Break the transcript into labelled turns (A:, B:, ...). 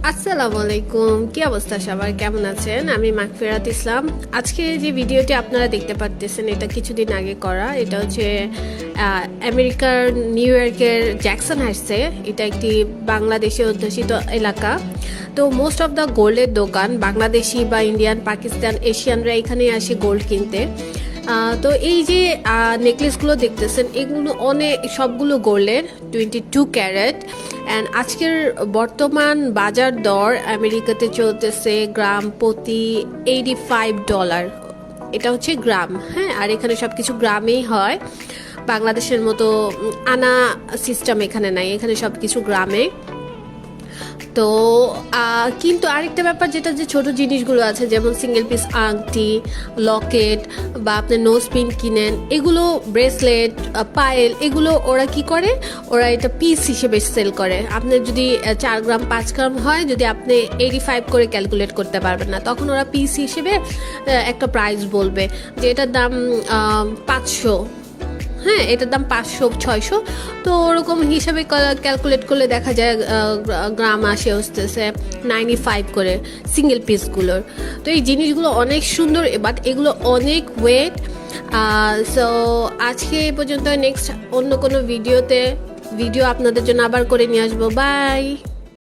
A: আসসালামু আলাইকুম, কি অবস্থা সবার, কেমন আছেন? আমি মাগফিরাত ইসলাম। আজকে যে ভিডিওটি আপনারা দেখতে পাচ্ছেন এটা কিছুদিন আগে করা। এটা হচ্ছে আমেরিকার নিউ ইয়র্কের জ্যাকসন হাইটসে। এটা একটি বাংলাদেশে অধ্যুষিত এলাকা। তো মোস্ট অফ দ্য গোল্ডের দোকান বাংলাদেশি বা ইন্ডিয়ান, পাকিস্তান, এশিয়ানরা এখানে আসে গোল্ড কিনতে। তো এই যে নেকলেসগুলো দেখতেছেন এগুলো সবগুলো গোল্ডের 22 ক্যারেট। অ্যান্ড আজকের বর্তমান বাজার দর আমেরিকাতে চলতেছে গ্রাম প্রতি $85। এটা হচ্ছে গ্রাম, হ্যাঁ। আর এখানে সব কিছু গ্রামেই হয়, বাংলাদেশের মতো আনা সিস্টেম এখানে নাই, এখানে সব কিছু গ্রামে। তো কিন্তু আরেকটা ব্যাপার, যেটা যে ছোট জিনিসগুলো আছে যেমন সিঙ্গেল পিস আংটি, লকেট বা আপনি নোজ পিন কিনেন, এগুলো ব্রেসলেট, পায়েল, এগুলো ওরা কি করে, ওরা এটা পিস হিসেবে সেল করে। আপনার যদি 4 গ্রাম 5 গ্রাম হয়, যদি আপনি 85 করে ক্যালকুলেট করতে পারবেন না, তখন ওরা পিস হিসেবে একটা প্রাইস বলবে যে এটার দাম 500, হ্যাঁ, এটার দাম 500-600। তো ওরকম হিসাবে ক্যালকুলেট করলে দেখা যায় গ্রাম আসতেছে 95 করে সিঙ্গেল পিসগুলোর। তো এই জিনিসগুলো অনেক সুন্দর, বাট এগুলো অনেক ওয়েট। সো আজকে এই পর্যন্ত, নেক্সট অন্য কোনো ভিডিও আপনাদের জন্য আবার করে নিয়ে আসবো। বাই।